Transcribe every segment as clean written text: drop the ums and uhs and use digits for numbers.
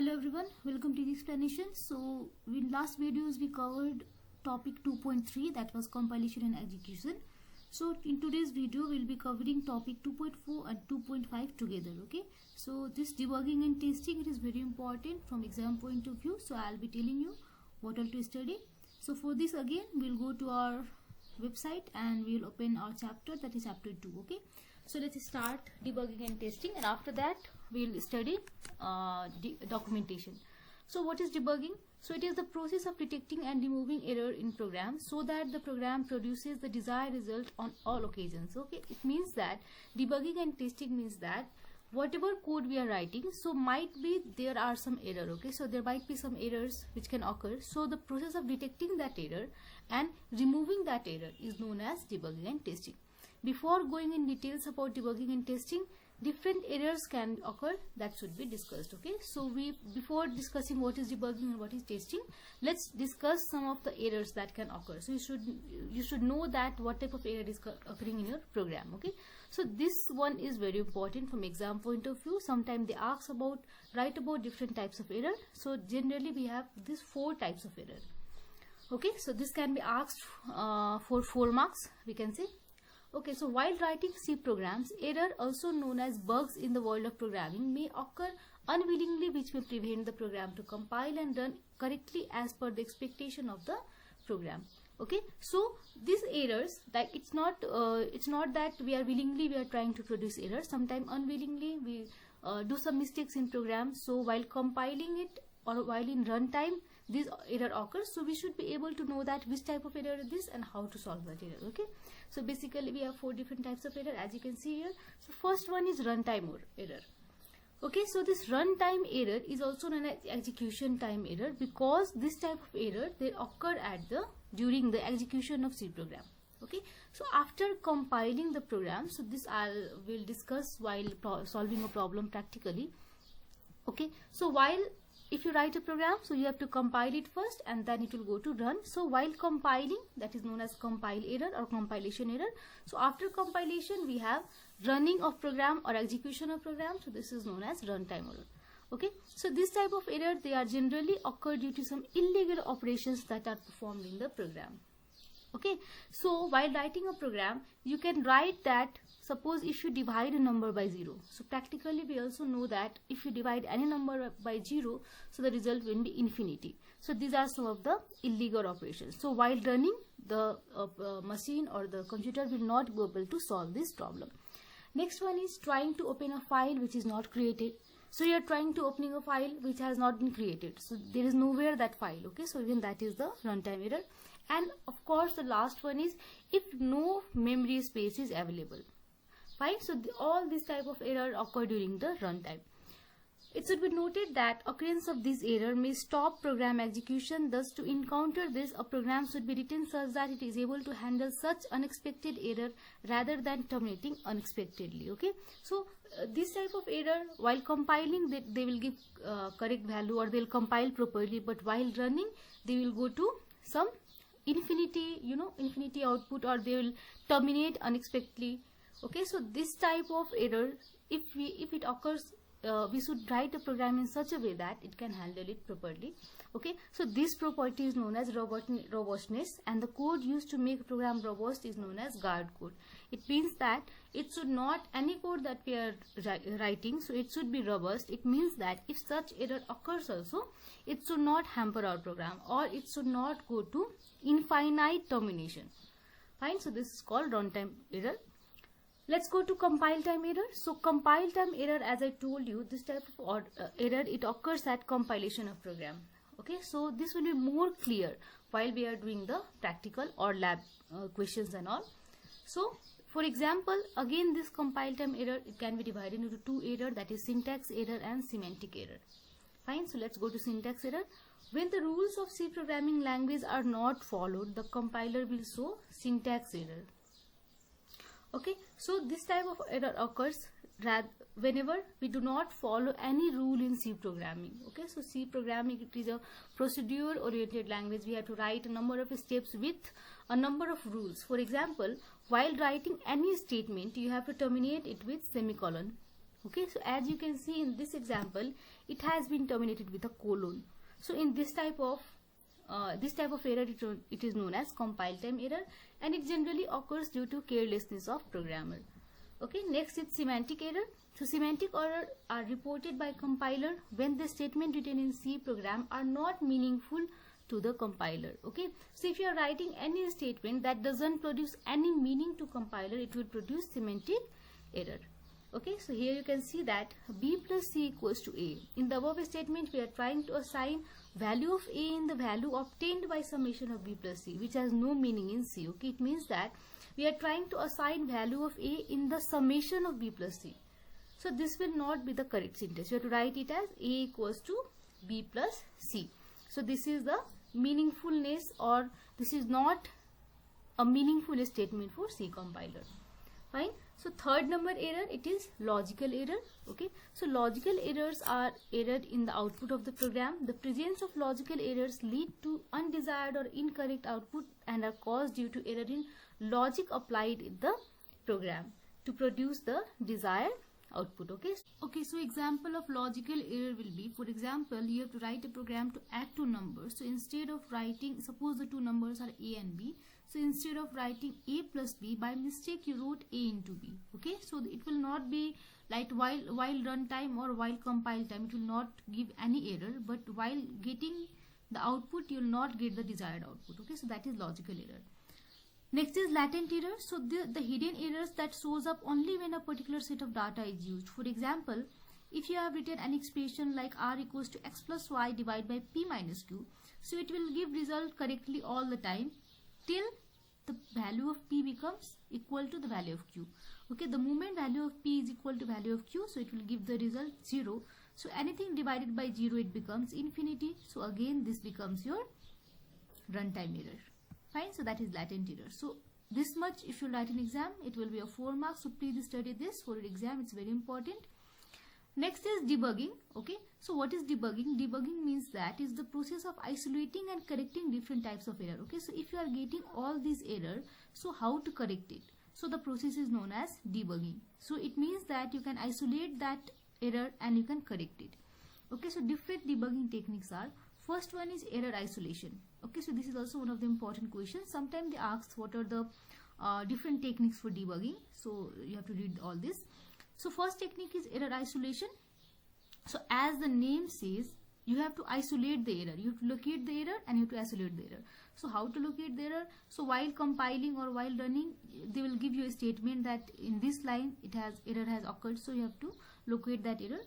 Hello everyone, welcome to the explanation. So in last videos we covered topic 2.3, that was compilation and execution. So in today's video we'll be covering topic 2.4 and 2.5 together. Okay, so this debugging and testing, it is very important from exam point of view, so I'll be telling you what all to study. So for this again we'll go to our website and we'll open our chapter, that is chapter 2. Okay, so let's start debugging and testing, and after that we'll study documentation. So what is debugging? So it is the process of detecting and removing error in program so that the program produces the desired result on all occasions. Okay, it means that debugging and testing means that whatever code we are writing, so might be there are some error. Okay, so there might be some errors which can occur, so the process of detecting that error and removing that error is known as debugging and testing. Before going in details about debugging and testing, different errors can occur that should be discussed. Okay, so before discussing what is debugging and what is testing, let's discuss some of the errors that can occur. So you should know that what type of error is occurring in your program. Okay, so this one is very important from exam point of view. Sometimes they ask about, write about different types of error. So generally we have these 4 types of error. Okay, so this can be asked for 4 marks, we can say. Okay, so while writing C programs, error, also known as bugs in the world of programming, may occur unwillingly, which may prevent the program to compile and run correctly as per the expectation of the program. Okay, so these errors, that it's not that we are trying to produce errors. Sometimes unwillingly we do some mistakes in programs. So while compiling it or while in runtime, this error occurs. So we should be able to know that which type of error is this and how to solve that error. Okay, so basically we have 4 different types of error, as you can see here. So first one is runtime error. Okay, so this runtime error is also known as execution time error, because this type of error they occur during the execution of C program. Okay, so after compiling the program, so this will discuss while solving a problem practically. Okay, so if you write a program, so you have to compile it first and then it will go to run. So while compiling, that is known as compile error or compilation error. So after compilation we have running of program or execution of program, so this is known as runtime error. Okay, so this type of error, they are generally occur due to some illegal operations that are performed in the program. Okay, so while writing a program, you can write that, suppose if you divide a number by 0, so practically we also know that if you divide any number by 0, so the result will be infinity. So these are some of the illegal operations. So while running, the machine or the computer will not be able to solve this problem. Next one is trying to open a file which is not created. So you are trying to opening a file which has not been created, so there is nowhere that file. Okay, so even that is the runtime error. And of course the last one is if no memory space is available. Fine, so all this type of error occur during the runtime. It should be noted that occurrence of this error may stop program execution. Thus, to encounter this, a program should be written such that it is able to handle such unexpected error rather than terminating unexpectedly. Okay, so this type of error, while compiling, they will give correct value or they will compile properly, but while running they will go to some infinity output, or they will terminate unexpectedly. Okay, so this type of error, if it occurs, we should write a program in such a way that it can handle it properly. Okay, so this property is known as robustness, and the code used to make a program robust is known as guard code. It means that it should not, any code that we are writing, so it should be robust. It means that if such error occurs also, it should not hamper our program, or it should not go to infinite termination. Fine, so this is called runtime error. Let's go to compile time error. So compile time error, as I told you, this type of error, it occurs at compilation of program. Okay, so this will be more clear while we are doing the practical or lab questions and all. So for example, again this compile time error, it can be divided into 2 error, that is syntax error and semantic error. Fine, so let's go to syntax error. When the rules of C programming language are not followed, the compiler will show syntax error. Okay, so this type of error occurs whenever we do not follow any rule in C programming. Okay, so C programming, it is a procedure oriented language. We have to write a number of steps with a number of rules. For example, while writing any statement, you have to terminate it with semicolon. Okay, so as you can see in this example, it has been terminated with a colon. So in this type of error, it is known as compile time error, and it generally occurs due to carelessness of programmer. Okay, next is semantic error. So semantic error are reported by compiler when the statement written in C program are not meaningful to the compiler. Okay, so if you are writing any statement that doesn't produce any meaning to compiler, it will produce semantic error. Okay, so here you can see that B plus C equals to A. In the above statement, we are trying to assign value of A in the value obtained by summation of B plus C, which has no meaning in C. Okay, it means that we are trying to assign value of A in the summation of B plus C. So this will not be the correct syntax. You have to write it as A equals to B plus C. So this is the meaningfulness, or this is not a meaningful statement for C compiler. Fine. So third number error, it is logical error. Okay, so logical errors are error in the output of the program. The presence of logical errors lead to undesired or incorrect output and are caused due to error in logic applied in the program to produce the desired output. Okay, so example of logical error will be, for example, you have to write a program to add two numbers. So instead of writing, suppose the two numbers are A and B, so instead of writing A plus B, by mistake you wrote A into B. Okay, so it will not be like while runtime or while compile time, it will not give any error, but while getting the output, you will not get the desired output. Okay, so that is logical error. Next is latent error. So the hidden errors that shows up only when a particular set of data is used. For example, if you have written an expression like R equals to X plus Y divided by P minus Q, so it will give result correctly all the time till the value of P becomes equal to the value of Q. Okay, the moment value of P is equal to value of Q, so it will give the result 0. So anything divided by 0, it becomes infinity. So again, this becomes your runtime error. Fine, so that is latent error. So this much if you write an exam, it will be a 4 marks. So please study this for your exam, it's very important. Next is debugging. Okay, so what is debugging? Debugging means that is the process of isolating and correcting different types of error. Okay, so if you are getting all these error, so how to correct it? So the process is known as debugging. So it means that you can isolate that error and you can correct it. Okay, so different debugging techniques are, first one is error isolation. Okay, so this is also one of the important questions. Sometimes they ask what are the different techniques for debugging. So you have to read all this. So first technique is error isolation. So as the name says, you have to isolate the error. You have to locate the error and you have to isolate the error. So how to locate the error? So while compiling or while running, they will give you a statement that in this line error has occurred. So you have to locate that error.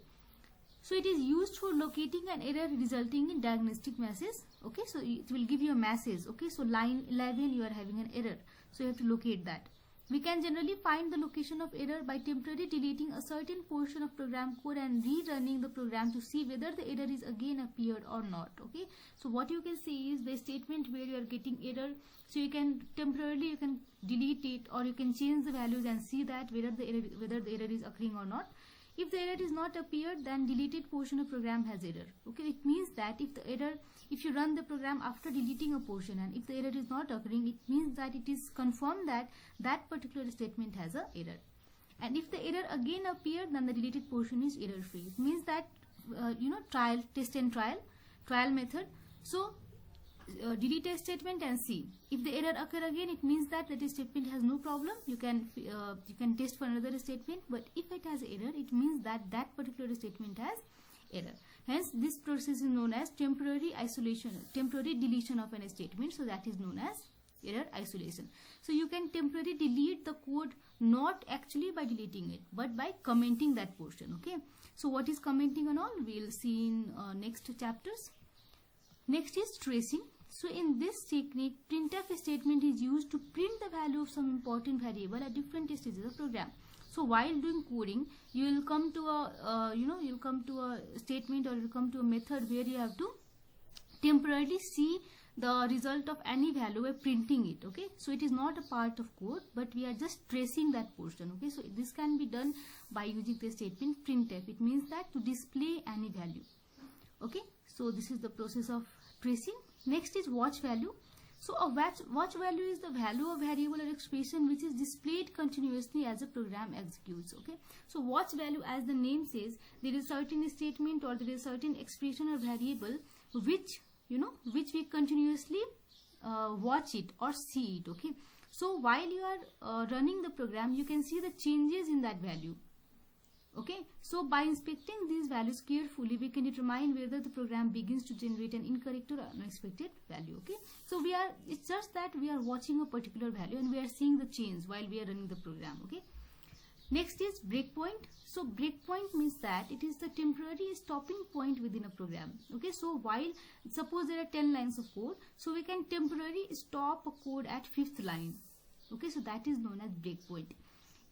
So it is used for locating an error resulting in diagnostic message. Okay, so it will give you a message. Okay, so line 11 you are having an error. So you have to locate that. We can generally find the location of error by temporarily deleting a certain portion of program code and rerunning the program to see whether the error is again appeared or not. Okay, so what you can see is the statement where you are getting error. So you can temporarily delete it, or you can change the values and see that whether the error is occurring or not. If the error is not appeared, then deleted portion of program has error. Okay, it means that if you run the program after deleting a portion and if the error is not occurring, it means that it is confirmed that that particular statement has a error. And if the error again appeared, then the deleted portion is error free. It means that test and trial method. So delete a statement and see if the error occur again, it means that that statement has no problem. You can test for another statement, but if it has error, it means that that particular statement has error. Hence this process is known as temporary deletion of an statement. So that is known as error isolation. So you can temporarily delete the code not actually by deleting it, but by commenting that portion. Okay, so what is commenting and all, we'll see in next chapters. Next is tracing. So in this technique, printf statement is used to print the value of some important variable at different stages of program. So while doing coding, you will come to a statement, or you will come to a method where you have to temporarily see the result of any value by printing it. Okay, so it is not a part of code, but we are just tracing that portion. Okay, so this can be done by using the statement printf. It means that to display any value. Okay, so this is the process of tracing. Next is watch value. So a watch value is the value of variable or expression which is displayed continuously as a program executes. Okay, so watch value, as the name says, there is certain statement or there is certain expression or variable which we continuously watch it or see it. Okay, so while you are running the program, you can see the changes in that value. Okay, so by inspecting these values carefully, we can determine whether the program begins to generate an incorrect or unexpected value. Okay, so it's just that we are watching a particular value and we are seeing the change while we are running the program. Okay, next is breakpoint. So breakpoint means that it is the temporary stopping point within a program. Okay, so while suppose there are 10 lines of code, so we can temporarily stop a code at 5th line. Okay, so that is known as breakpoint.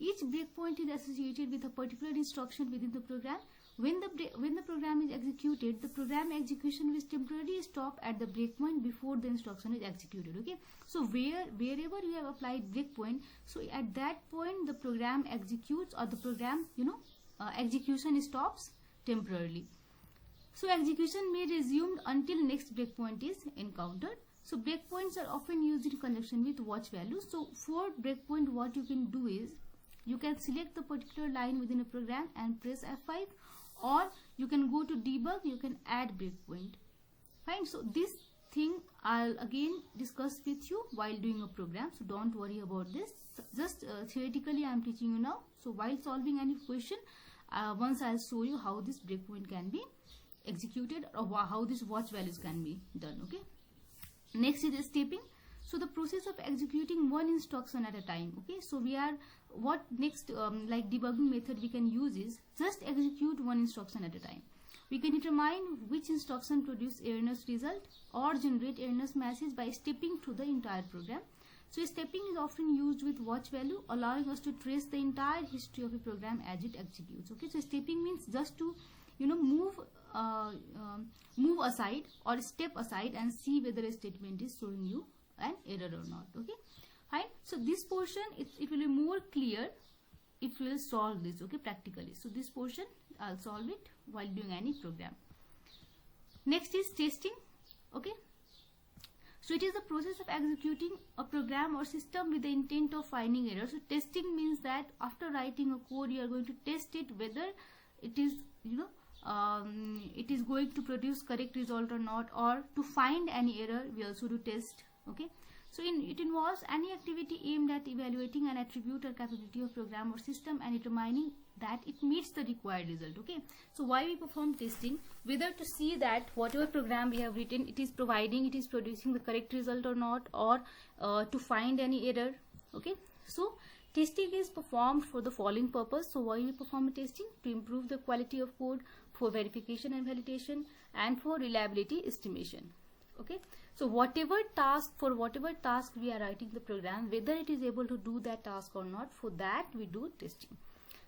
Each breakpoint is associated with a particular instruction within the program. When the program is executed, the program execution will temporarily stop at the breakpoint before the instruction is executed. Okay, so wherever you have applied breakpoint, so at that point the program executes, or the program execution stops temporarily. So execution may resume until next breakpoint is encountered. So breakpoints are often used in conjunction with watch values. So for breakpoint, what you can do is you can select the particular line within a program and press F5, or you can go to debug, you can add breakpoint. Fine, so this thing I'll again discuss with you while doing a program, so don't worry about this. Just theoretically I'm teaching you now. So while solving any question, once I'll show you how this breakpoint can be executed or how these watch values can be done. Okay, next is stepping. So the process of executing one instruction at a time. Okay, so we are what next like debugging method we can use is just execute one instruction at a time. We can determine which instruction produce erroneous result or generate erroneous message by stepping through the entire program. So stepping is often used with watch value, allowing us to trace the entire history of a program as it executes. Okay, so stepping means just to move aside or step aside and see whether a statement is showing you an error or not. Okay, fine. So this portion it will be more clear if we will solve this. Okay, practically. So this portion I'll solve it while doing any program. Next is testing. Okay, so it is the process of executing a program or system with the intent of finding errors. So testing means that after writing a code, you are going to test it whether it is it is going to produce correct result or not, or to find any error we also do test. Okay, so it involves any activity aimed at evaluating an attribute or capability of program or system and determining that it meets the required result. Okay, so why we perform testing? Whether to see that whatever program we have written, it is producing the correct result or not, or to find any error. Okay, so testing is performed for the following purpose. So why we perform testing? To improve the quality of code, for verification and validation, and for reliability estimation. Okay, so for whatever task we are writing the program, whether it is able to do that task or not, for that we do testing.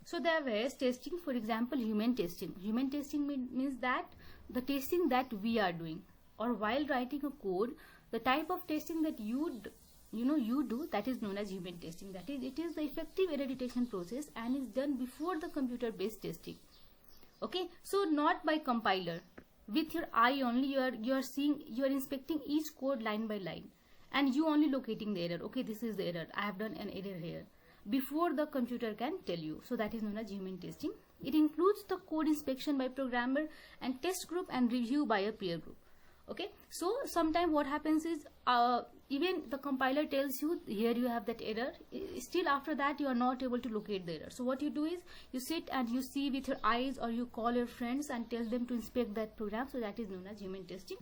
So there are various testing. For example, human testing. Human testing means that the testing that we are doing, or while writing a code, the type of testing that you do, that is known as human testing. That is, it is the effective error detection process and is done before the computer based testing. Okay, so not by compiler. With your eye only, you are inspecting each code line by line, and you only locating the error. Okay, this is the error, I have done an error here, before the computer can tell you. So that is known as human testing. It includes the code inspection by programmer and test group and review by a peer group. Okay, so sometimes what happens is even the compiler tells you here you have that error, still after that you are not able to locate the error. So what you do is you sit and you see with your eyes, or you call your friends and tell them to inspect that program. So that is known as human testing.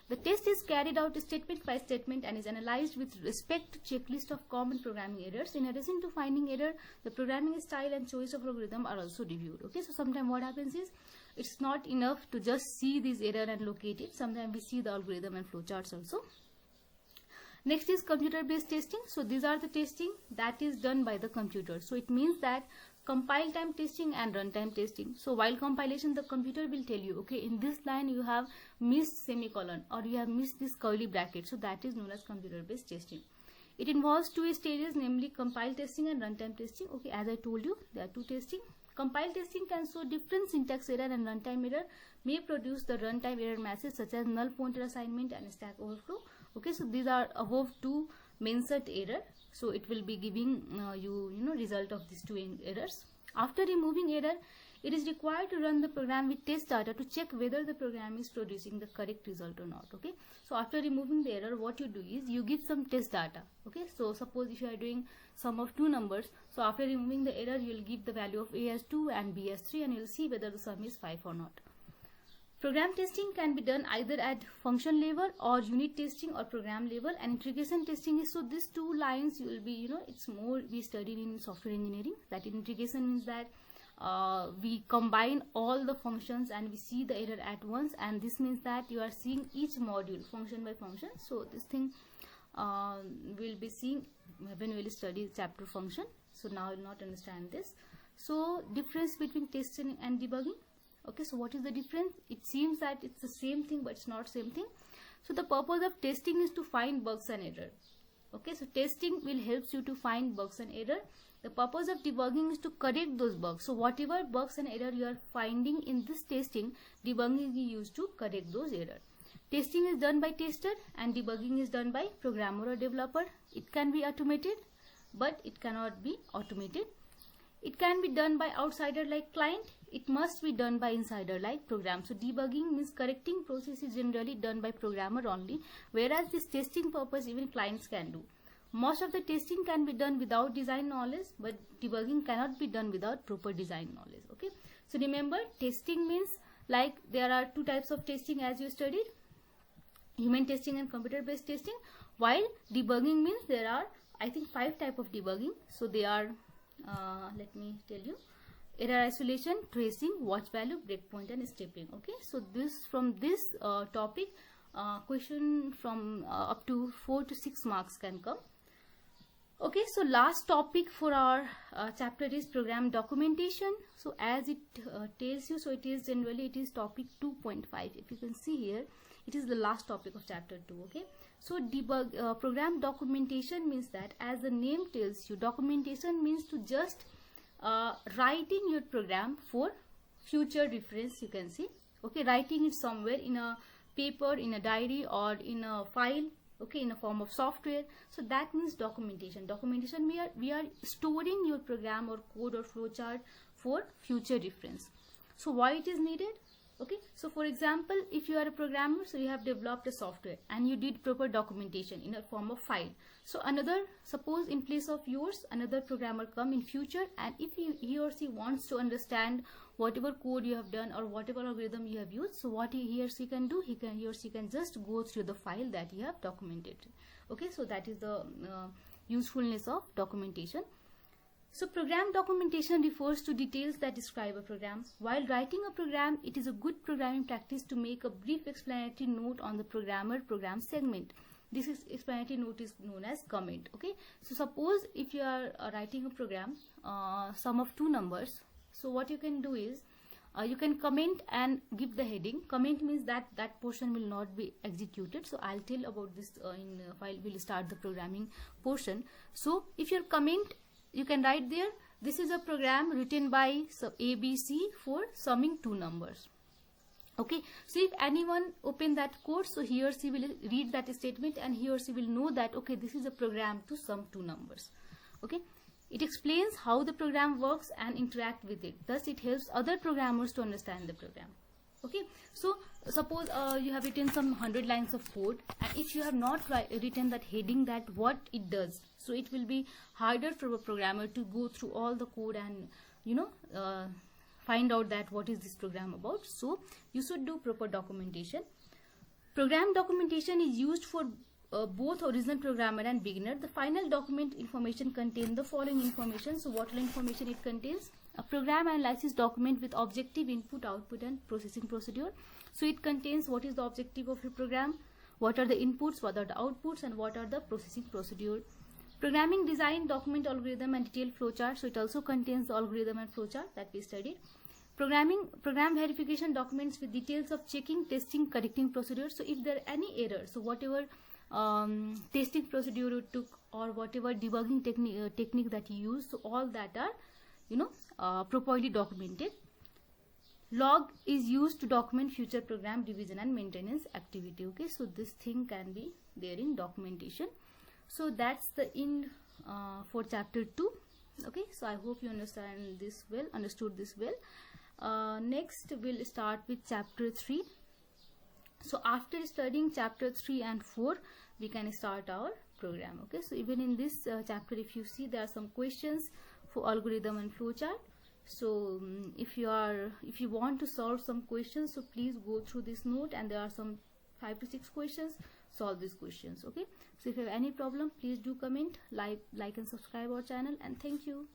The test is carried out statement by statement and is analyzed with respect to checklist of common programming errors. In addition to finding error, the programming style and choice of algorithm are also reviewed. Okay, so sometimes what happens is it's not enough to just see this error and locate it. Sometimes we see the algorithm and flowcharts also. Next is computer based testing. So these are the testing that is done by the computer. So it means that compile time testing and runtime testing. So while compilation, the computer will tell you, okay, in this line you have missed semicolon, or you have missed this curly bracket. So that is known as computer based testing. It involves two stages, namely compile testing and runtime testing. Okay, as I told you, there are two testing. Compile testing can show different syntax error, and runtime error may produce the runtime error message such as null pointer assignment and stack overflow. Okay, so these are above two mentioned error. So it will be giving you result of these two errors. After removing error, it is required to run the program with test data to check whether the program is producing the correct result or not. Okay, so after removing the error, what you do is you give some test data. Okay, so suppose if you are doing sum of two numbers, so after removing the error, you will give the value of a as 2 and b as 3, and you will see whether the sum is 5 or not. Program testing can be done either at function level or unit testing or program level, and integration testing is, so these two lines you will be, it's more we studied in software engineering, that integration means that we combine all the functions and we see the error at once, and this means that you are seeing each module function by function. So this thing we'll be seeing when we will study chapter function. So now you will not understand this. So difference between testing and debugging. Okay, so what is the difference? It seems that it's the same thing, but it's not same thing. So the purpose of testing is to find bugs and error. Okay, so testing will help you to find bugs and error. The purpose of debugging is to correct those bugs. So whatever bugs and error you are finding in this testing, debugging is used to correct those errors. Testing is done by tester and debugging is done by programmer or developer. It can be automated, but it cannot be automated. It can be done by outsider like client. It must be done by insider like program. So debugging means correcting process is generally done by programmer only, whereas this testing purpose even clients can do. Most of the testing can be done without design knowledge, but debugging cannot be done without proper design knowledge. Okay, so remember, testing means like there are two types of testing as you studied, human testing and computer based testing, while debugging means there are, I think, 5 types of debugging. So they are let me tell you: error isolation, tracing, watch value, breakpoint, and stepping. Okay, so this from this topic question from up to 4 to 6 marks can come. Okay, so last topic for our chapter is program documentation. So as it tells you, so it is generally it is topic 2.5. If you can see here, it is the last topic of chapter 2. Okay, so program documentation means that, as the name tells you, documentation means to just writing your program for future reference. You can see, okay, writing it somewhere in a paper, in a diary, or in a file, okay, in a form of software. So that means documentation. Documentation, we are storing your program or code or flowchart for future reference. So why it is needed? Okay, so for example, if you are a programmer, so you have developed a software and you did proper documentation in a form of file. So another, suppose in place of yours, another programmer come in future, and if he or she wants to understand whatever code you have done or whatever algorithm you have used, so what he or she can do, he or she can just go through the file that you have documented. Okay, so that is the usefulness of documentation. So program documentation refers to details that describe a program. While writing a program, it is a good programming practice to make a brief explanatory note on the program segment. This explanatory note is known as comment. Okay, so suppose if you are writing a program, sum of two numbers, so what you can do is you can comment and give the heading. Comment means that that portion will not be executed. So I'll tell about this while we'll start the programming portion. So if your comment, you can write there, this is a program written by ABC for summing two numbers. Okay, so if anyone open that code, so he or she will read that statement and he or she will know that, okay, this is a program to sum two numbers. Okay, it explains how the program works and interact with it. Thus it helps other programmers to understand the program. Okay, so suppose you have written some 100 lines of code, and if you have not written that heading, that what it does, so it will be harder for a programmer to go through all the code and find out that what is this program about. So you should do proper documentation. Program documentation is used for both original programmer and beginner. The final document information contains the following information. So what all information it contains? A program analysis document with objective, input, output, and processing procedure. So it contains what is the objective of your program, what are the inputs, what are the outputs, and what are the processing procedure. Programming design document, algorithm, and detailed flowchart. So it also contains the algorithm and flowchart that we studied. Program verification documents with details of checking, testing, correcting procedures. So if there are any errors, so whatever testing procedure you took or whatever debugging technique that you use, so all that are properly documented. log is used to document future program revision and maintenance activity. Okay, so this thing can be there in documentation. So that's the end for chapter 2. Okay, so I hope you understood this well. Next we'll start with chapter 3. So after studying chapter 3 and 4, we can start our program. Okay, so even in this chapter, if you see, there are some questions for algorithm and flowchart. So if you want to solve some questions, so please go through this note, and there are some 5 to 6 questions. Solve these questions. Okay, so if you have any problem, please do comment, like and subscribe our channel, and thank you.